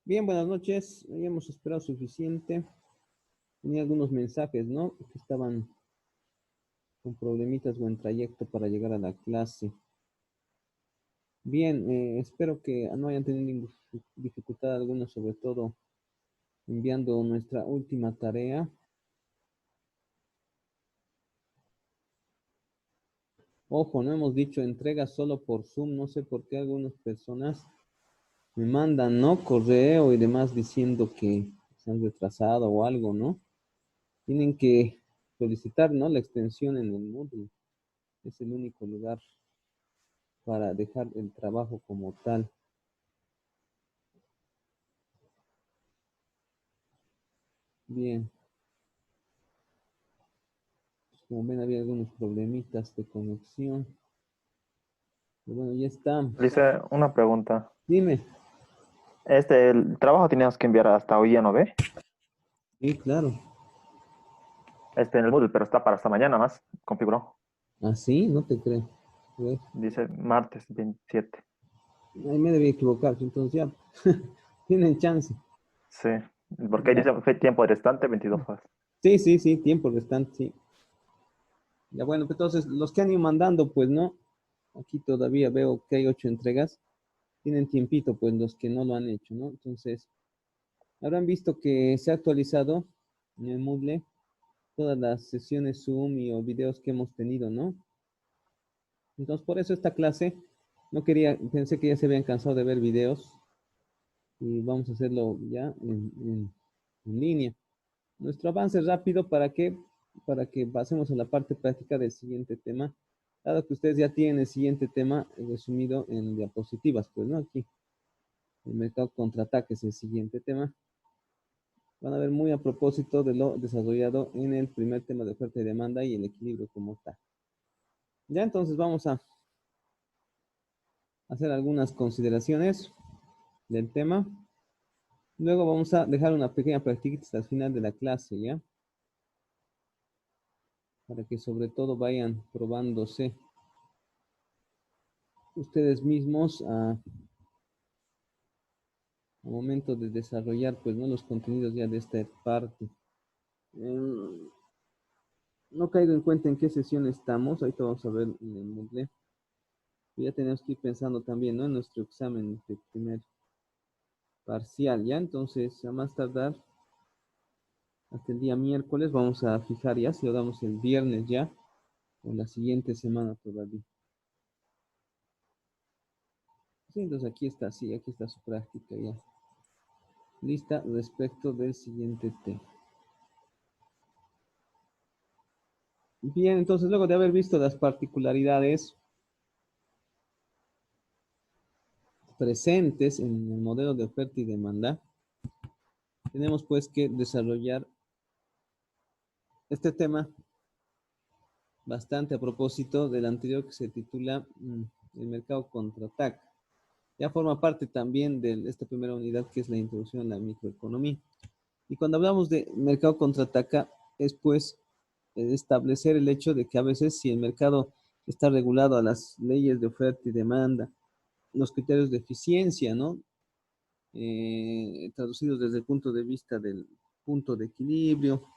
Bien, buenas noches. Ya hemos esperado suficiente. Tenía algunos mensajes, ¿no? Que estaban con problemitas o en trayecto para llegar a la clase. Bien, espero que no hayan tenido ninguna dificultad alguna, sobre todo enviando nuestra última tarea. Ojo, no hemos dicho entrega solo por Zoom. No sé por qué algunas personas me mandan, ¿no? Correo y demás diciendo que se han retrasado o algo, ¿no? Tienen que solicitar, ¿no? La extensión en el Moodle. Es el único lugar para dejar el trabajo como tal. Bien, pues como ven había algunos problemitas de conexión. Pero bueno, ya está. Dice una pregunta. Dime. El trabajo teníamos que enviar hasta hoy, ¿ya no ve? Sí, claro. En el Moodle, pero está para hasta mañana más, configuró. ¿Así? No te creo. A ver, Dice martes 27. ahí me debí equivocar. Entonces ya tienen chance. Sí, porque ahí Ya. dice fue tiempo restante 22 horas. Sí, sí, sí, tiempo restante, sí. Ya bueno, pues entonces los que han ido mandando, pues no. Aquí todavía veo que hay 8 entregas. Tienen tiempito, pues los que no lo han hecho, ¿no? Entonces, habrán visto que se ha actualizado en el Moodle todas las sesiones Zoom y o videos que hemos tenido, ¿no? Entonces, por eso esta clase, no quería, pensé que ya se habían cansado de ver videos y vamos a hacerlo ya en línea. Nuestro avance rápido, ¿para qué? Para que pasemos a la parte práctica del siguiente tema, dado que ustedes ya tienen el siguiente tema resumido en diapositivas, pues, ¿no? Aquí, el mercado contraataque es el siguiente tema. Van a ver muy a propósito de lo desarrollado en el primer tema de oferta y demanda y el equilibrio como tal. Ya entonces vamos a hacer algunas consideraciones del tema. Luego vamos a dejar una pequeña practiquita hasta el final de la clase, ¿ya? Para que sobre todo vayan probándose ustedes mismos a momento de desarrollar, pues, ¿no? Los contenidos ya de esta parte. No caigo en cuenta en qué sesión estamos. Ahorita vamos a ver en el Moodle. Ya tenemos que ir pensando también, ¿no? En nuestro examen de primer parcial, ¿ya? Entonces, a más tardar hasta el día miércoles vamos a fijar ya si lo damos el viernes ya o la siguiente semana todavía. Sí, entonces aquí está, sí, aquí está su práctica ya lista respecto del siguiente tema. Bien, entonces luego de haber visto las particularidades presentes en el modelo de oferta y demanda, tenemos pues que desarrollar este tema bastante a propósito del anterior que se titula el mercado contraataca. Ya forma parte también de esta primera unidad que es la introducción a la microeconomía. Y cuando hablamos de mercado contraataca es pues establecer el hecho de que a veces si el mercado está regulado a las leyes de oferta y demanda, los criterios de eficiencia, ¿no? Traducidos desde el punto de vista del punto de equilibrio,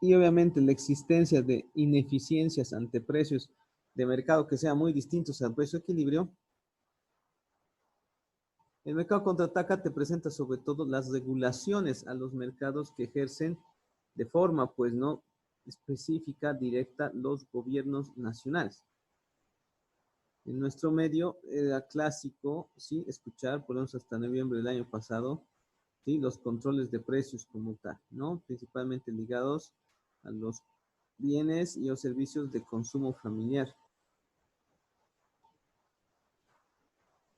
y obviamente la existencia de ineficiencias ante precios de mercado que sean muy distintos al precio de equilibrio, el mercado contraataca te presenta sobre todo las regulaciones a los mercados que ejercen de forma, pues no específica, directa, los gobiernos nacionales. En nuestro medio era clásico, sí, escuchar, por lo menos hasta noviembre del año pasado, sí, los controles de precios como tal, ¿no? Principalmente ligados a los bienes y los servicios de consumo familiar,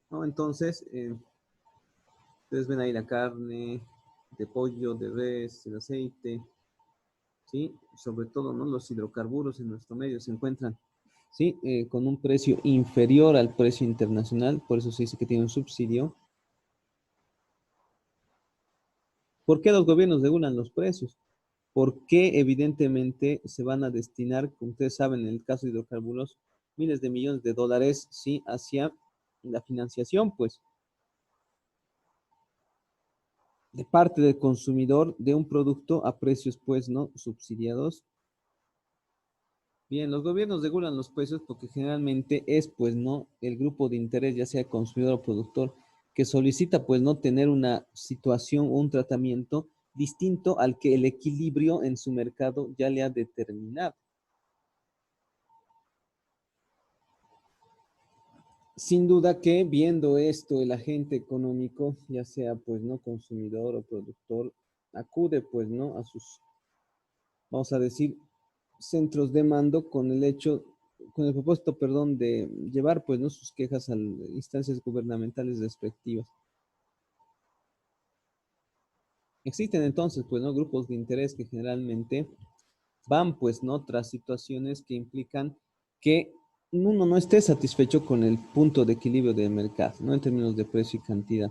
¿no? Entonces, ustedes ven ahí la carne, de pollo, de res, el aceite, ¿sí? Sobre todo, ¿no? Los hidrocarburos en nuestro medio se encuentran, ¿sí? Con un precio inferior al precio internacional, por eso se dice que tiene un subsidio. ¿Por qué los gobiernos regulan los precios? Porque evidentemente se van a destinar, como ustedes saben, en el caso de hidrocarburos, miles de millones de dólares, ¿sí? Hacia la financiación, pues. de parte del consumidor de un producto a precios, pues, ¿no? Subsidiados. Bien, los gobiernos regulan los precios porque generalmente es, pues, ¿no? El grupo de interés, ya sea consumidor o productor, que solicita, pues, no tener una situación o un tratamiento distinto al que el equilibrio en su mercado ya le ha determinado. Sin duda que viendo esto, el agente económico, ya sea, pues, ¿no? Consumidor o productor, acude, pues, ¿no? A sus, vamos a decir, centros de mando con el hecho, con el propósito, perdón, de llevar, pues, ¿no? Sus quejas a instancias gubernamentales respectivas. Existen entonces, pues, ¿no? Grupos de interés que generalmente van, pues, ¿no? Tras situaciones que implican que uno no esté satisfecho con el punto de equilibrio del mercado, ¿no? En términos de precio y cantidad,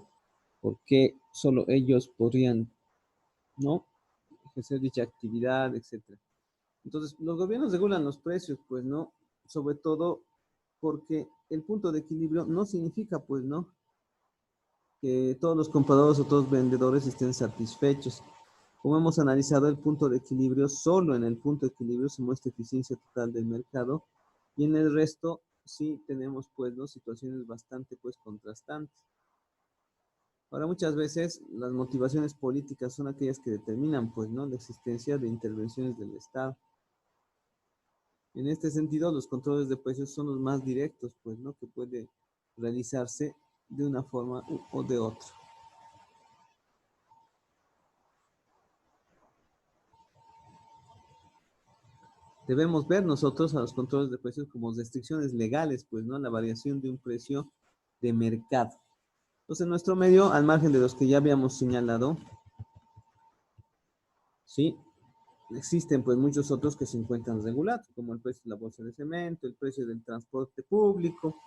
porque solo ellos podrían, ¿no? Ejercer dicha actividad, etcétera. Entonces, los gobiernos regulan los precios, pues, ¿no? Sobre todo porque el punto de equilibrio no significa, pues, ¿no? Que todos los compradores o todos los vendedores estén satisfechos. Como hemos analizado el punto de equilibrio, solo en el punto de equilibrio se muestra eficiencia total del mercado y en el resto sí tenemos, pues, ¿no? Situaciones bastante, pues, contrastantes. Ahora, muchas veces las motivaciones políticas son aquellas que determinan, pues, ¿no? La existencia de intervenciones del Estado. En este sentido, los controles de precios son los más directos, pues, ¿no? Que puede realizarse de una forma o de otra. Debemos ver nosotros a los controles de precios como restricciones legales, pues, ¿no? La variación de un precio de mercado. Entonces, en nuestro medio, al margen de los que ya habíamos señalado, sí, existen, pues, muchos otros que se encuentran regulados, como el precio de la bolsa de cemento, el precio del transporte público,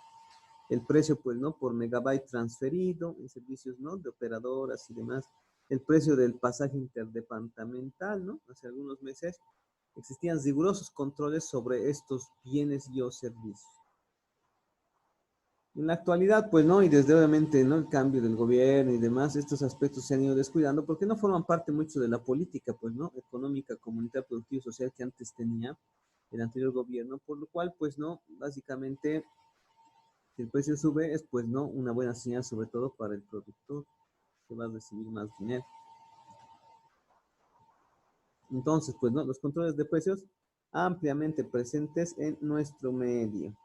el precio, pues, ¿no? Por megabyte transferido en servicios, ¿no? De operadoras y demás, el precio del pasaje interdepartamental, ¿no? Hace algunos meses existían rigurosos controles sobre estos bienes y o servicios. En la actualidad, pues, ¿no? Y desde obviamente, ¿no? El cambio del gobierno y demás, estos aspectos se han ido descuidando porque no forman parte mucho de la política, pues, ¿no? Económica, comunitaria, productiva y social que antes tenía el anterior gobierno, por lo cual, pues, ¿no? Básicamente, si el precio sube, es, pues, ¿no? Una buena señal, sobre todo para el productor, que va a recibir más dinero. Entonces, pues, ¿no? Los controles de precios ampliamente presentes en nuestro medio.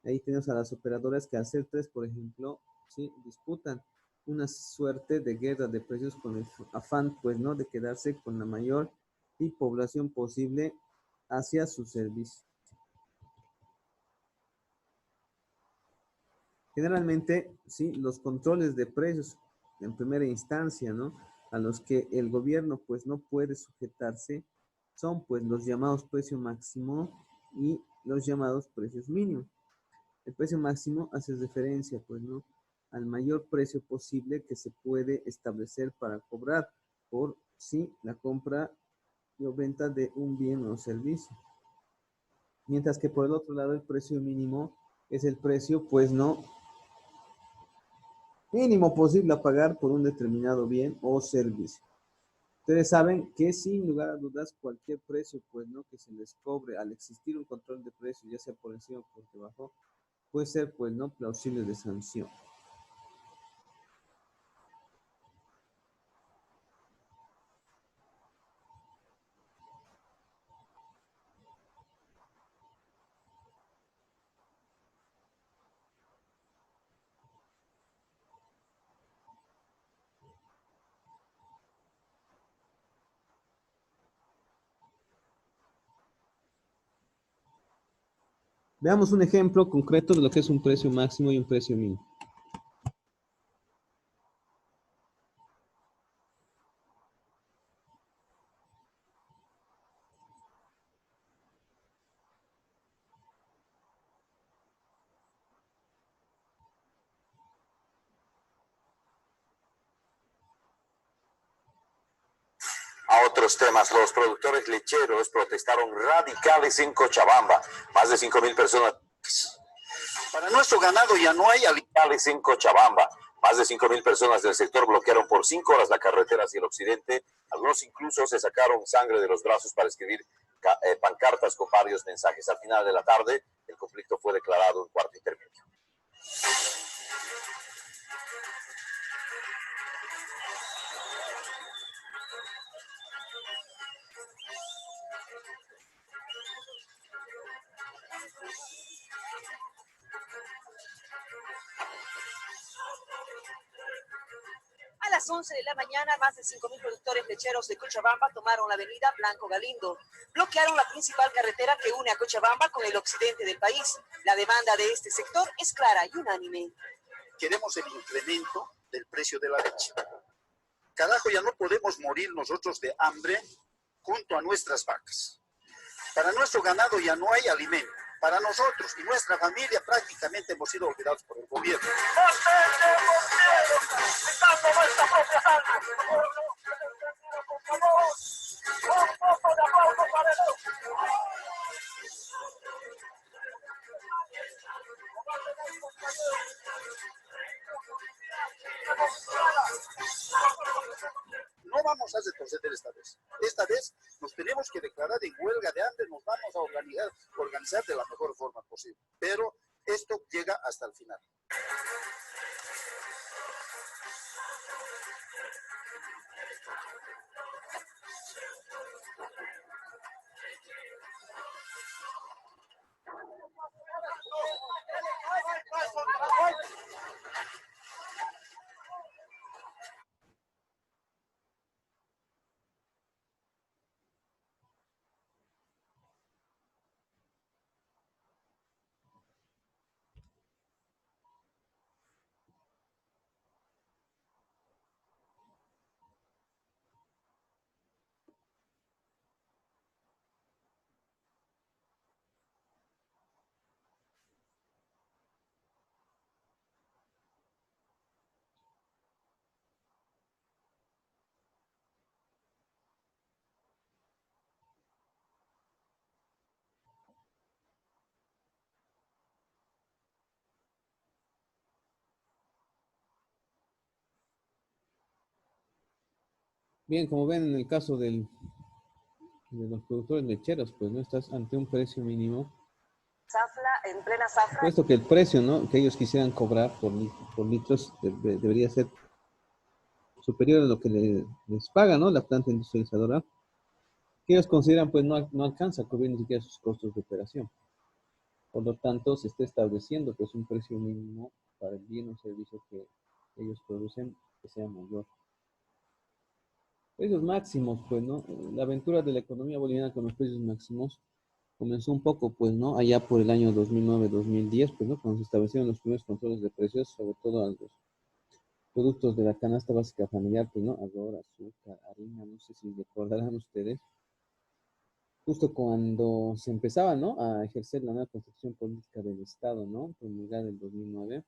Ahí tenemos a las operadoras que al ser tres, por ejemplo, ¿sí? Disputan una suerte de guerra de precios con el afán, pues, ¿no? De quedarse con la mayor y población posible hacia su servicio. Generalmente, sí, los controles de precios en primera instancia, ¿no? A los que el gobierno, pues, no puede sujetarse, son, pues, los llamados precio máximo y los llamados precios mínimos. El precio máximo hace referencia, pues, ¿no? Al mayor precio posible que se puede establecer para cobrar por, sí, la compra o venta de un bien o servicio. Mientras que por el otro lado el precio mínimo es el precio, pues, ¿no? Mínimo posible a pagar por un determinado bien o servicio. Ustedes saben que sin lugar a dudas cualquier precio, pues, ¿no? Que se les cobre al existir un control de precios, ya sea por encima o por debajo, puede ser, pues, no plausible de sanción. Veamos un ejemplo concreto de lo que es un precio máximo y un precio mínimo. A otros temas, los productores lecheros protestaron radicales en Cochabamba. Más de 5.000 personas. Para nuestro ganado ya no hay alimentales en Cochabamba. Más de 5.000 personas del sector bloquearon por 5 horas la carretera hacia el occidente. Algunos incluso se sacaron sangre de los brazos para escribir pancartas con varios mensajes. Al final de la tarde, el conflicto fue declarado en cuarto intermedio. A las 11 de la mañana, más de 5.000 productores lecheros de Cochabamba tomaron la avenida Blanco Galindo. Bloquearon la principal carretera que une a Cochabamba con el occidente del país. La demanda de este sector es clara y unánime. Queremos el incremento del precio de la leche. Carajo, ya no podemos morir nosotros de hambre junto a nuestras vacas. Para nuestro ganado ya no hay alimento. Para nosotros y nuestra familia prácticamente hemos sido olvidados por el gobierno. No vamos a retroceder esta vez. Esta vez nos tenemos que declarar en huelga de hambre, nos vamos a organizar de la mejor forma posible. Pero esto llega hasta el final. Bien, como ven en el caso de los productores lecheros, pues no estás ante un precio mínimo. Zafra, en plena zafra. Puesto que el precio, ¿no?, que ellos quisieran cobrar por litros debería ser superior a lo que les paga, ¿no?, la planta industrializadora, que ellos consideran pues no alcanza a cubrir ni siquiera sus costos de operación. Por lo tanto, se está estableciendo pues un precio mínimo para el bien o servicio que ellos producen que sea mayor. Precios máximos, pues, ¿no? La aventura de la economía boliviana con los precios máximos comenzó un poco, pues, ¿no?, allá por el año 2009-2010, pues, ¿no?, cuando se establecieron los primeros controles de precios, sobre todo a los productos de la canasta básica familiar, pues, ¿no?, arroz, azúcar, harina, no sé si recordarán ustedes, justo cuando se empezaba, ¿no?, a ejercer la nueva constitución política del Estado, ¿no?, promulgada en 2009,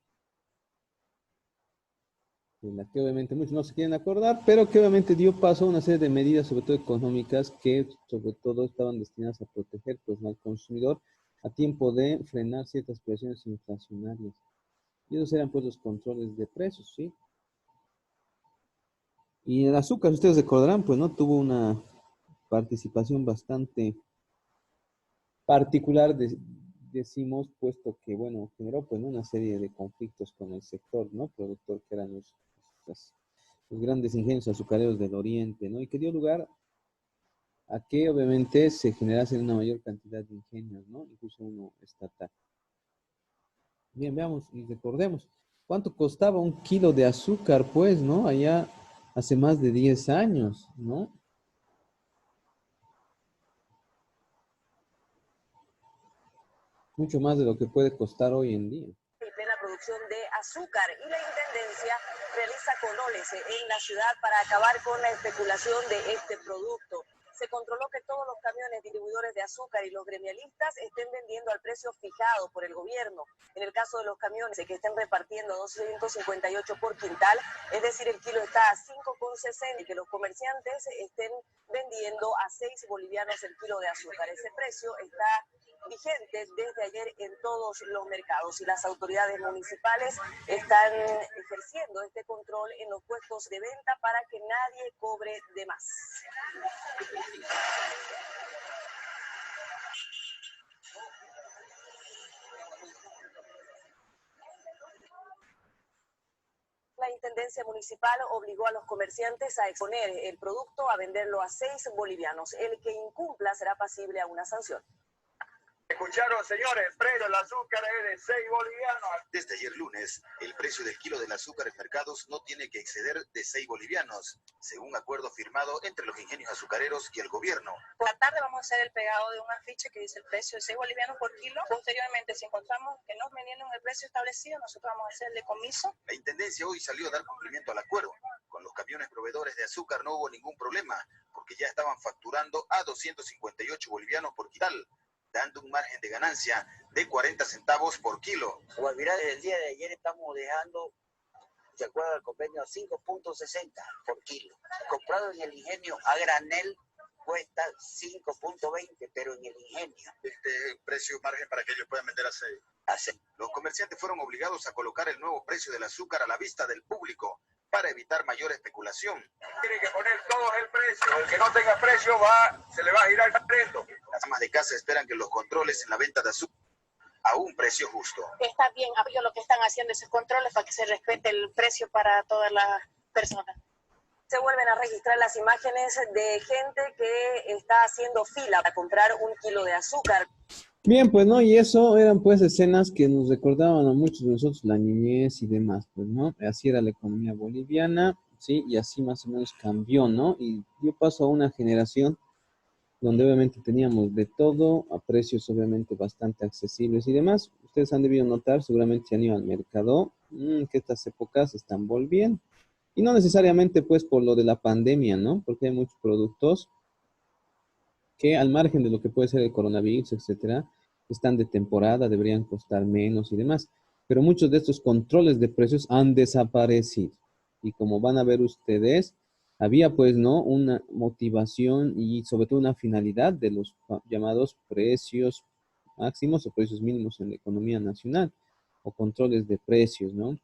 de la que obviamente muchos no se quieren acordar, pero que obviamente dio paso a una serie de medidas, sobre todo económicas, que sobre todo estaban destinadas a proteger pues al consumidor a tiempo de frenar ciertas presiones inflacionarias. Y esos eran pues los controles de precios, ¿sí? Y el azúcar, ustedes recordarán, pues no tuvo una participación bastante particular, decimos, puesto que, bueno, generó pues una serie de conflictos con el sector, ¿no?, productor, que eran los grandes ingenios azucareros del oriente, ¿no?, y que dio lugar a que obviamente se generase una mayor cantidad de ingenios, ¿no?, incluso uno estatal. Bien, veamos y recordemos, ¿cuánto costaba un kilo de azúcar, pues, ¿no?, allá hace más de 10 años, ¿no? Mucho más de lo que puede costar hoy en día. En plena producción de azúcar, y la Intendencia realiza controles en la ciudad para acabar con la especulación de este producto. Se controló que todos los camiones distribuidores de azúcar y los gremialistas estén vendiendo al precio fijado por el gobierno. En el caso de los camiones que estén repartiendo 258 por quintal, es decir, el kilo está a 5,60, y que los comerciantes estén vendiendo a 6 bolivianos el kilo de azúcar. Ese precio está vigente desde ayer en todos los mercados y las autoridades municipales están ejerciendo este control en los puestos de venta para que nadie cobre de más. La Intendencia Municipal obligó a los comerciantes a exponer el producto a venderlo a 6 bolivianos. El que incumpla será pasible a una sanción. Escucharon, señores, el precio del azúcar es de 6 bolivianos. Desde ayer lunes, el precio del kilo del azúcar en mercados no tiene que exceder de 6 bolivianos, según acuerdo firmado entre los ingenios azucareros y el gobierno. Por la tarde vamos a hacer el pegado de un afiche que dice el precio de 6 bolivianos por kilo. Posteriormente, si encontramos que no vendieron el precio establecido, nosotros vamos a hacer el decomiso. La Intendencia hoy salió a dar cumplimiento al acuerdo. Con los camiones proveedores de azúcar no hubo ningún problema, porque ya estaban facturando a 258 bolivianos por quintal, dando un margen de ganancia de 40 centavos por kilo. Guavirá, desde el día de ayer estamos dejando, de acuerdo al convenio, 5.60 por kilo. Comprado en el ingenio a granel cuesta 5.20, pero en el ingenio. Este precio margen para que ellos puedan vender a 6. Los comerciantes fueron obligados a colocar el nuevo precio del azúcar a la vista del público para evitar mayor especulación. Tienen que poner todos el precio. El que no tenga precio se le va a girar el precio. Las amas de casa esperan que los controles en la venta de azúcar a un precio justo. Está bien, apoyo lo que están haciendo esos controles para que se respete el precio para todas las personas. Se vuelven a registrar las imágenes de gente que está haciendo fila para comprar 1 kilo de azúcar. Bien, pues, ¿no? Y eso eran, pues, escenas que nos recordaban a muchos de nosotros la niñez y demás, pues, ¿no? Así era la economía boliviana, ¿sí? Y así más o menos cambió, ¿no? Y yo paso a una generación donde obviamente teníamos de todo, a precios obviamente bastante accesibles y demás. Ustedes han debido notar, seguramente se han ido al mercado, que estas épocas están volviendo. Y no necesariamente, pues, por lo de la pandemia, ¿no? Porque hay muchos productos que al margen de lo que puede ser el coronavirus, etcétera, están de temporada, deberían costar menos y demás. Pero muchos de estos controles de precios han desaparecido. Y como van a ver ustedes, había pues, ¿no? Una motivación y sobre todo una finalidad de los llamados precios máximos o precios mínimos en la economía nacional, o controles de precios, ¿no?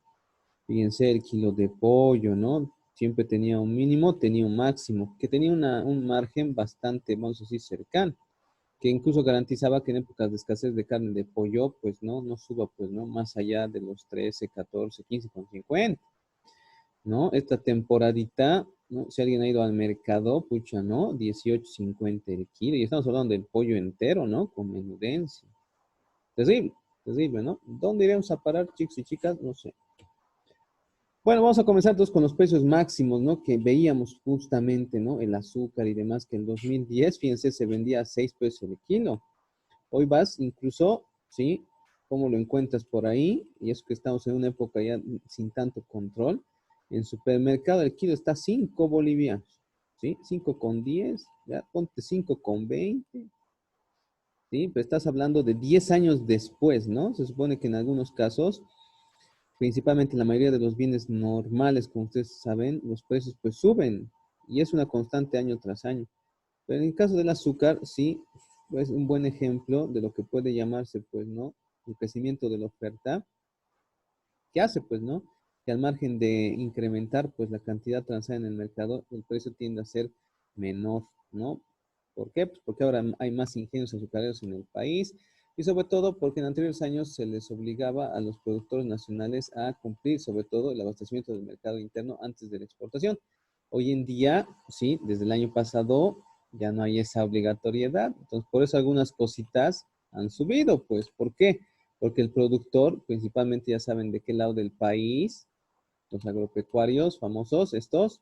Fíjense, el kilo de pollo, ¿no? Siempre tenía un mínimo, tenía un máximo, que tenía un margen bastante, vamos a decir, cercano, que incluso garantizaba que en épocas de escasez de carne de pollo, pues no suba, pues, ¿no? Más allá de los 13, 14, 15,50, ¿no? Esta temporadita, ¿no? Si alguien ha ido al mercado, pucha, ¿no? 18.50 el kilo, y estamos hablando del pollo entero, ¿no? Con menudencia. Terrible, terrible, ¿no? ¿Dónde iremos a parar, chicos y chicas? No sé. Bueno, vamos a comenzar entonces con los precios máximos, ¿no? Que veíamos justamente, ¿no? El azúcar y demás, que en 2010, fíjense, se vendía a 6 pesos el kilo. Hoy vas incluso, ¿sí? ¿Cómo lo encuentras por ahí? Y es que estamos en una época ya sin tanto control. En supermercado el kilo está 5 bolivianos, ¿sí? 5,10, ya ponte 5,20, ¿sí? Pero estás hablando de 10 años después, ¿no? Se supone que en algunos casos, principalmente en la mayoría de los bienes normales, como ustedes saben, los precios pues suben y es una constante año tras año. Pero en el caso del azúcar, sí, es un buen ejemplo de lo que puede llamarse, pues, ¿no? El crecimiento de la oferta, que hace, pues, ¿no? Que al margen de incrementar, pues, la cantidad transada en el mercado, el precio tiende a ser menor, ¿no? ¿Por qué? Pues porque ahora hay más ingenios azucareros en el país, y sobre todo porque en anteriores años se les obligaba a los productores nacionales a cumplir sobre todo el abastecimiento del mercado interno antes de la exportación. Hoy en día, sí, desde el año pasado ya no hay esa obligatoriedad. Entonces, por eso algunas cositas han subido. Pues, ¿por qué? Porque el productor, principalmente ya saben de qué lado del país, los agropecuarios famosos, estos,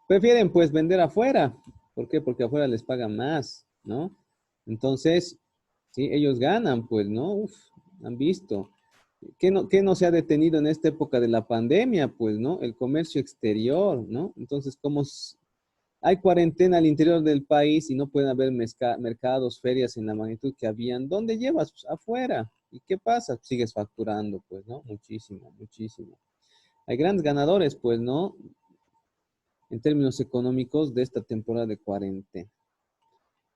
prefieren pues vender afuera. ¿Por qué? Porque afuera les pagan más, ¿no? Entonces, sí, ellos ganan, pues, ¿no? Uf, han visto. ¿Qué no se ha detenido en esta época de la pandemia? Pues, ¿no? El comercio exterior, ¿no? Entonces, como hay cuarentena al interior del país y no pueden haber mercados, ferias en la magnitud que habían, ¿dónde llevas? Pues afuera. ¿Y qué pasa? Sigues facturando, pues, ¿no? Muchísimo, muchísimo. Hay grandes ganadores, pues, ¿no? En términos económicos de esta temporada de cuarentena.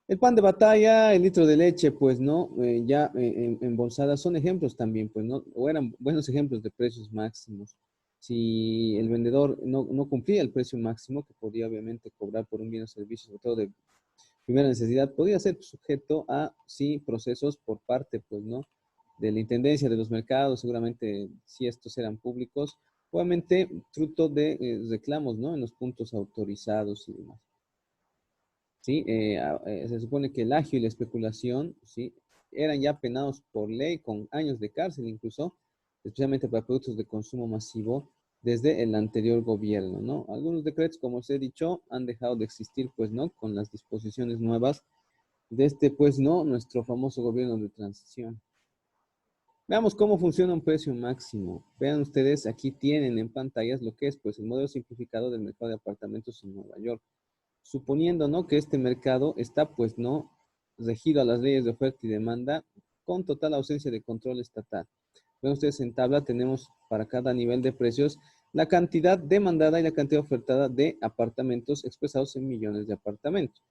El pan de batalla, el litro de leche, pues no, ya embolsadas son ejemplos también, pues no, o eran buenos ejemplos de precios máximos. Si el vendedor no cumplía el precio máximo que podía obviamente cobrar por un bien o servicio, sobre todo de primera necesidad, podía ser sujeto a, sí, procesos por parte, pues no, de la Intendencia de los Mercados, seguramente si estos eran públicos, obviamente fruto de reclamos, ¿no? En los puntos autorizados y demás. ¿Sí? Se supone que el agio y la especulación, ¿sí? Eran ya penados por ley con años de cárcel incluso, especialmente para productos de consumo masivo desde el anterior gobierno, ¿no? Algunos decretos, como os he dicho, han dejado de existir, pues, ¿no? Con las disposiciones nuevas de este, pues, ¿no? Nuestro famoso gobierno de transición. Veamos cómo funciona un precio máximo. Vean ustedes, aquí tienen en pantallas lo que es, pues, el modelo simplificado del mercado de apartamentos en Nueva York. Suponiendo, ¿no? Que este mercado está, pues, ¿no? Regido a las leyes de oferta y demanda con total ausencia de control estatal. Ven ustedes en tabla, tenemos para cada nivel de precios la cantidad demandada y la cantidad ofertada de apartamentos expresados en millones de apartamentos.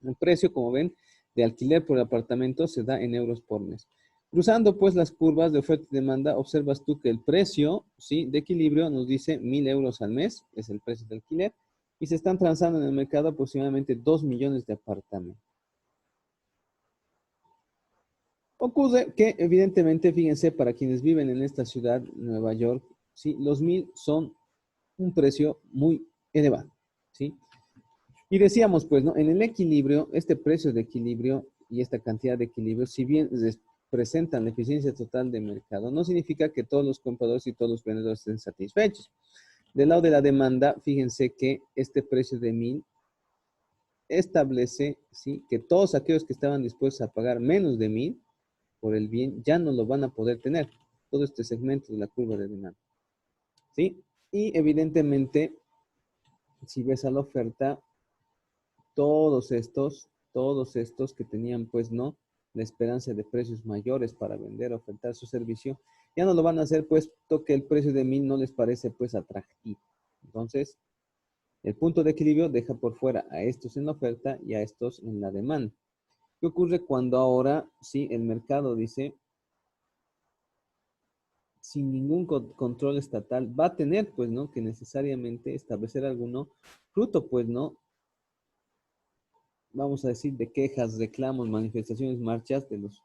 El precio, como ven, de alquiler por apartamento se da en euros por mes. Cruzando pues las curvas de oferta y demanda, observas tú que el precio, ¿sí? De equilibrio nos dice 1.000 euros al mes, es el precio de alquiler, y se están transando en el mercado aproximadamente 2 millones de apartamentos. Ocurre que, evidentemente, fíjense, para quienes viven en esta ciudad, Nueva York, ¿sí? Los 1.000 son un precio muy elevado, ¿sí? Y decíamos, pues, ¿no? En el equilibrio, este precio de equilibrio y esta cantidad de equilibrio, si bien presentan la eficiencia total de mercado, no significa que todos los compradores y todos los vendedores estén satisfechos. Del lado de la demanda, fíjense que este precio de 1.000 establece, ¿sí? Que todos aquellos que estaban dispuestos a pagar menos de 1.000 por el bien ya no lo van a poder tener. Todo este segmento de la curva de demanda, ¿sí? Y evidentemente, si ves a la oferta, todos estos que tenían, pues, ¿no? La esperanza de precios mayores para vender, ofertar su servicio, ya no lo van a hacer, puesto que el precio de 1.000 no les parece, pues, atractivo. Entonces, el punto de equilibrio deja por fuera a estos en la oferta y a estos en la demanda. ¿Qué ocurre cuando ahora, sí, el mercado dice, sin ningún control estatal, va a tener, pues, ¿no? Que necesariamente establecer alguno fruto, pues, ¿no? Vamos a decir, de quejas, reclamos, manifestaciones, marchas de los,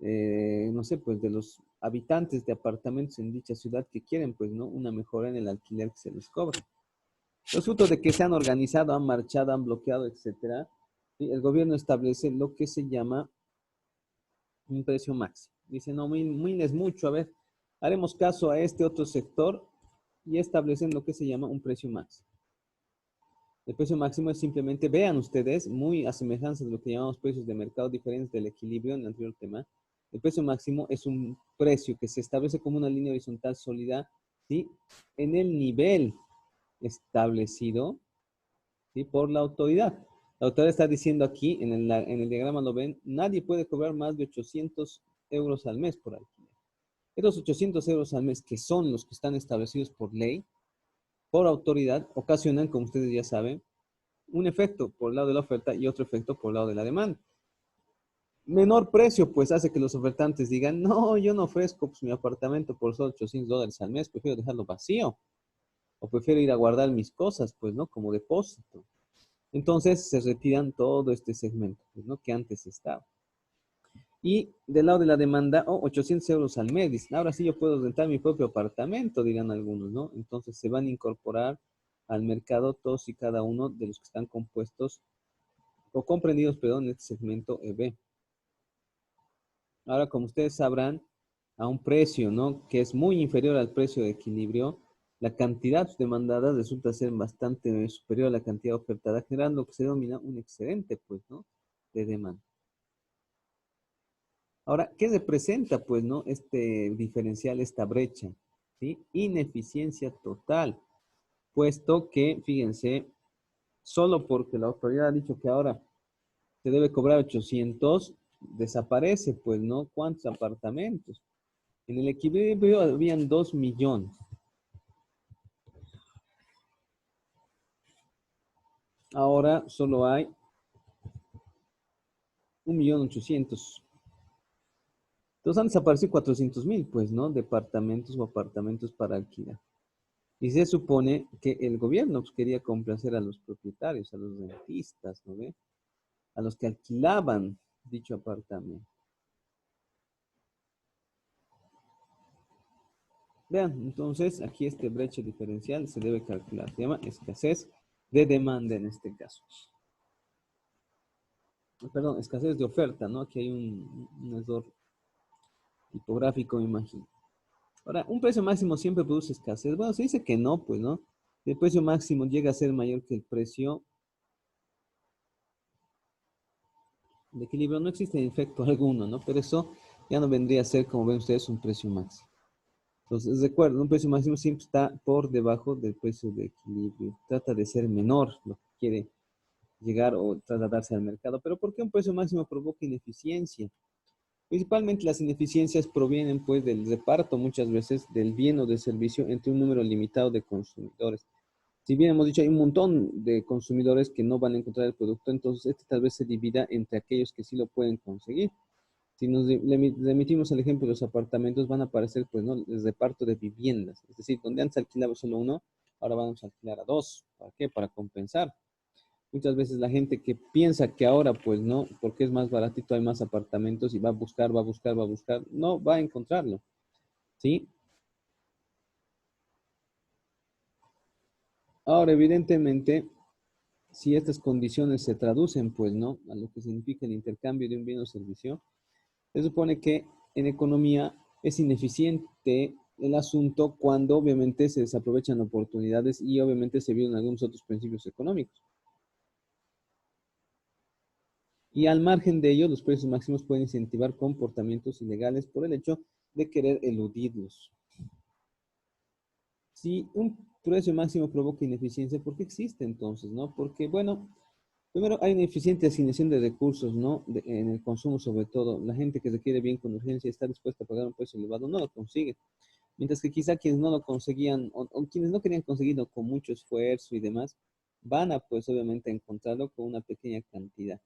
no sé, pues de los habitantes de apartamentos en dicha ciudad que quieren, pues, ¿no? Una mejora en el alquiler que se les cobra. Los frutos de que se han organizado, han marchado, han bloqueado, etcétera, ¿sí? El gobierno establece lo que se llama un precio máximo. Dice, no, 1.000 es mucho, a ver, haremos caso a este otro sector y establecen lo que se llama un precio máximo. El precio máximo es simplemente, vean ustedes, muy a semejanza de lo que llamamos precios de mercado diferentes del equilibrio en el anterior tema. El precio máximo es un precio que se establece como una línea horizontal sólida, ¿sí? En el nivel establecido, ¿sí? Por la autoridad. La autoridad está diciendo aquí, en el diagrama lo ven, nadie puede cobrar más de 800 euros al mes por alquiler. Estos 800 euros al mes, que son los que están establecidos por ley, por autoridad, ocasionan, como ustedes ya saben, un efecto por el lado de la oferta y otro efecto por el lado de la demanda. Menor precio, pues hace que los ofertantes digan, no, yo no ofrezco pues, mi apartamento por solo $800 al mes, prefiero dejarlo vacío. O prefiero ir a guardar mis cosas, pues, ¿no? Como depósito. Entonces se retiran todo este segmento, pues, ¿no? Que antes estaba. Y del lado de la demanda, 800 euros al mes. Dicen, ahora sí yo puedo rentar mi propio apartamento, dirán algunos, ¿no? Entonces se van a incorporar al mercado todos y cada uno de los que están compuestos o comprendidos, perdón, en este segmento EB. Ahora, como ustedes sabrán, a un precio, ¿no? Que es muy inferior al precio de equilibrio, la cantidad demandada resulta ser bastante superior a la cantidad ofertada, generando lo que se denomina un excedente, pues, ¿no? De demanda. Ahora, ¿qué representa, pues, no? Este diferencial, esta brecha, ¿sí? Ineficiencia total, puesto que, fíjense, solo porque la autoridad ha dicho que ahora se debe cobrar 800, desaparece, pues, ¿no? ¿Cuántos apartamentos? En el equilibrio habían 2 millones. Ahora solo hay 1.800.000. Entonces han desaparecido 400.000, pues, ¿no? Departamentos o apartamentos para alquilar. Y se supone que el gobierno pues, quería complacer a los propietarios, a los rentistas, ¿no ve? A los que alquilaban dicho apartamento. Vean, entonces aquí este brecha diferencial se debe calcular. Se llama escasez de demanda en este caso. Perdón, escasez de oferta, ¿no? Aquí hay un error tipográfico, me imagino. Ahora, ¿un precio máximo siempre produce escasez? Bueno, se dice que no, pues, ¿no? El precio máximo llega a ser mayor que el precio de equilibrio. No existe efecto alguno, ¿no? Pero eso ya no vendría a ser, como ven ustedes, un precio máximo. Entonces, recuerden, un precio máximo siempre está por debajo del precio de equilibrio. Trata de ser menor lo que quiere llegar o trasladarse al mercado. ¿Pero por qué un precio máximo provoca ineficiencia? Principalmente las ineficiencias provienen pues del reparto muchas veces del bien o del servicio entre un número limitado de consumidores. Si bien hemos dicho hay un montón de consumidores que no van a encontrar el producto, entonces este tal vez se divida entre aquellos que sí lo pueden conseguir. Si nos remitimos al ejemplo de los apartamentos, van a aparecer pues no el reparto de viviendas, es decir, donde antes alquilaba solo uno, ahora vamos a alquilar a dos. ¿Para qué? Para compensar. Muchas veces la gente que piensa que ahora, pues no, porque es más baratito, hay más apartamentos y va a buscar, va a buscar, va a buscar, no va a encontrarlo, ¿sí? Ahora, evidentemente, si estas condiciones se traducen, pues no, a lo que significa el intercambio de un bien o servicio, se supone que en economía es ineficiente el asunto cuando obviamente se desaprovechan oportunidades y obviamente se violan algunos otros principios económicos. Y al margen de ello, los precios máximos pueden incentivar comportamientos ilegales por el hecho de querer eludirlos. Si un precio máximo provoca ineficiencia, ¿por qué existe entonces, no? Porque, bueno, primero hay una eficiente asignación de recursos, ¿no? En el consumo sobre todo. La gente que requiere bien con urgencia está dispuesta a pagar un precio elevado, no lo consigue. Mientras que quizá quienes no lo conseguían, o quienes no querían conseguirlo con mucho esfuerzo y demás, van a, pues, obviamente, encontrarlo con una pequeña cantidad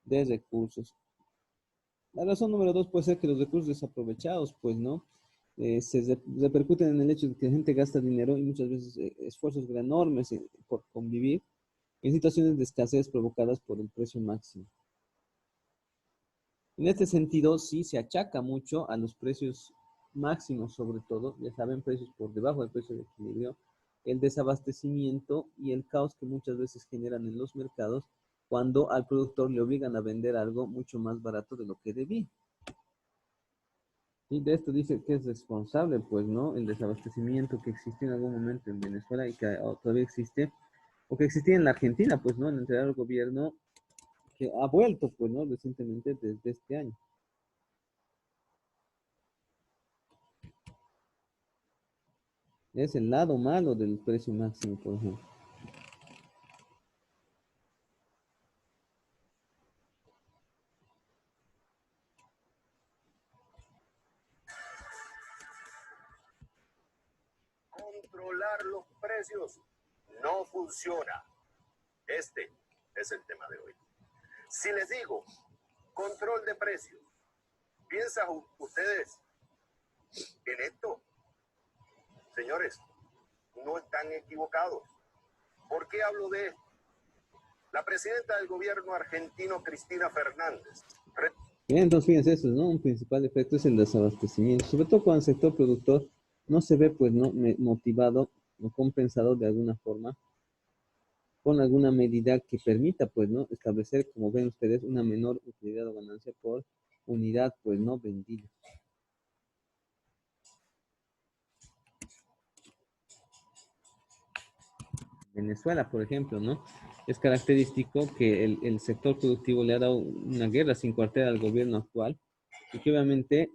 de recursos. La razón número dos puede ser que los recursos desaprovechados, pues, ¿no? Repercuten en el hecho de que la gente gasta dinero y muchas veces esfuerzos enormes por convivir en situaciones de escasez provocadas por el precio máximo. En este sentido, sí se achaca mucho a los precios máximos, sobre todo, ya saben, precios por debajo del precio de equilibrio, el desabastecimiento y el caos que muchas veces generan en los mercados cuando al productor le obligan a vender algo mucho más barato de lo que debía. Y de esto dice que es responsable, pues, ¿no? El desabastecimiento que existió en algún momento en Venezuela y que todavía existe, o que existía en la Argentina, pues, ¿no? En el anterior gobierno, que ha vuelto, pues, ¿no? Recientemente desde este año. Es el lado malo del precio máximo, por ejemplo. Controlar los precios no funciona. Este es el tema de hoy. Si les digo control de precios, ¿piensan ustedes en esto? Señores, no están equivocados. ¿Por qué hablo de esto? La presidenta del gobierno argentino, Cristina Fernández. Bien, entonces fíjense eso, ¿no? Un principal efecto es el desabastecimiento, sobre todo cuando el sector productor no se ve, pues, no motivado o compensado de alguna forma con alguna medida que permita, pues, ¿no? Establecer, como ven ustedes, una menor utilidad o ganancia por unidad, pues, no vendida. Venezuela, por ejemplo, ¿no? Es característico que el sector productivo le ha dado una guerra sin cuartel al gobierno actual y que obviamente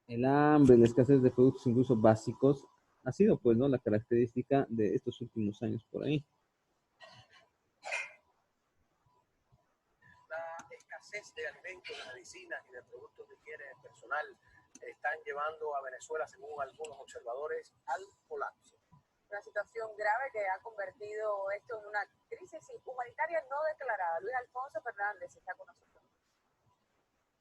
el hambre, la escasez de productos incluso básicos ha sido, pues, ¿no? La característica de estos últimos años por ahí. La escasez de alimentos, de medicinas y de productos de higiene personal están llevando a Venezuela, según algunos observadores, al colapso. Una situación grave que ha convertido esto en una crisis humanitaria no declarada. Luis Alfonso Fernández está con nosotros.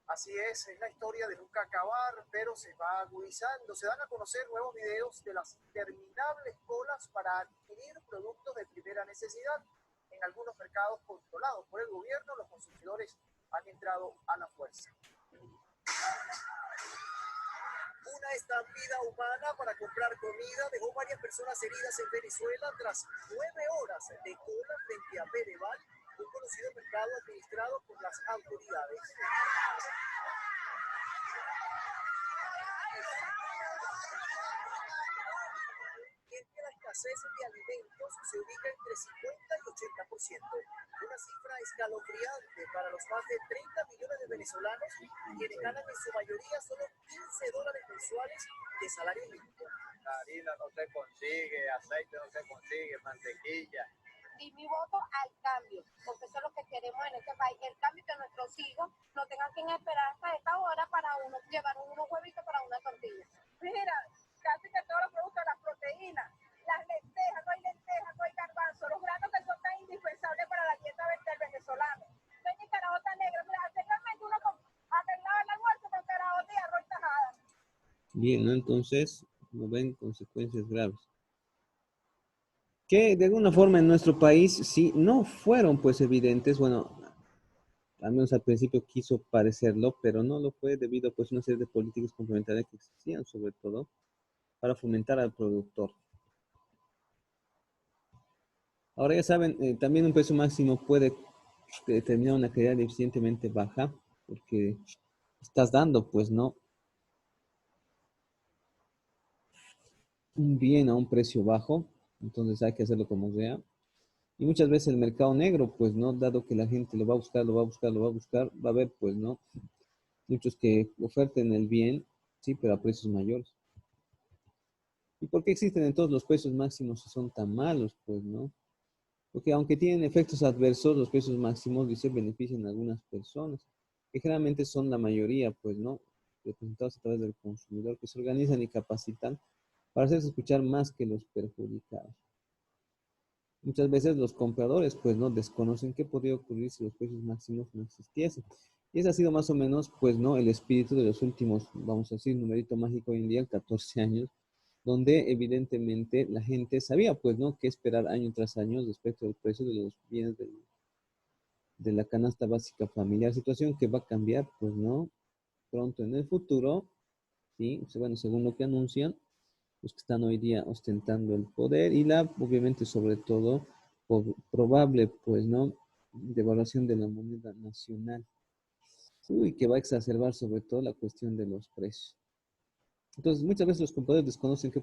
Así es la historia de nunca acabar, pero se va agudizando. Se dan a conocer nuevos videos de las interminables colas para adquirir productos de primera necesidad. En algunos mercados controlados por el gobierno, los consumidores han entrado a la fuerza. Una estampida humana para comprar comida dejó varias personas heridas en Venezuela tras 9 horas de cola frente a Pedeval, un conocido mercado administrado por las autoridades. Entre la escasez de alimentos se ubica entre 50 y 80%, una cifra escalofriante para los más de 30 millones de venezolanos, quienes ganan en su mayoría solo $15 mensuales de salario mínimo. Harina no se consigue, aceite no se consigue, mantequilla. Y mi voto al cambio, porque eso es lo que queremos en este país, el cambio, que nuestros hijos no tengan que esperar hasta esta hora para llevar unos huevitos para una tortilla. Mira, casi que todos los productos, las proteínas, las lentejas, no hay garbanzo, los granos que son tan indispensables para la dieta del venezolano. No hay ni caraota negra, mira, anteriormente uno arreglaba el almuerzo con caraota y arroz y tajada. Bien, ¿no? Entonces, como ven, consecuencias graves. Que de alguna forma en nuestro país sí no fueron pues evidentes, bueno, al menos al principio quiso parecerlo, pero no lo fue debido pues a una serie de políticas complementarias que existían, sobre todo para fomentar al productor. Ahora ya saben, también un precio máximo puede determinar una calidad eficientemente baja, porque estás dando pues no un bien a un precio bajo, entonces hay que hacerlo como sea. Y muchas veces el mercado negro, pues, ¿no? Dado que la gente lo va a buscar, va a haber, pues, ¿no? Muchos que oferten el bien, sí, pero a precios mayores. ¿Y por qué existen entonces los precios máximos si son tan malos, pues, no? Porque aunque tienen efectos adversos, los precios máximos, dice, benefician a algunas personas, que generalmente son la mayoría, pues, ¿no? Representados a través del consumidor, que se organizan y capacitan para hacerse escuchar más que los perjudicados. Muchas veces los compradores pues no desconocen qué podría ocurrir si los precios máximos no existiesen. Y ese ha sido más o menos pues no el espíritu de los últimos, vamos a decir, numerito mágico hoy en día, 14 años, donde evidentemente la gente sabía pues no qué esperar año tras año respecto al precio de los bienes de la canasta básica familiar, situación que va a cambiar pues no pronto en el futuro, ¿sí? Bueno, según lo que anuncian los que están hoy día ostentando el poder y obviamente, sobre todo, probable, pues, ¿no?, devaluación de la moneda nacional. Uy, que va a exacerbar sobre todo la cuestión de los precios. Entonces, muchas veces los compradores desconocen qué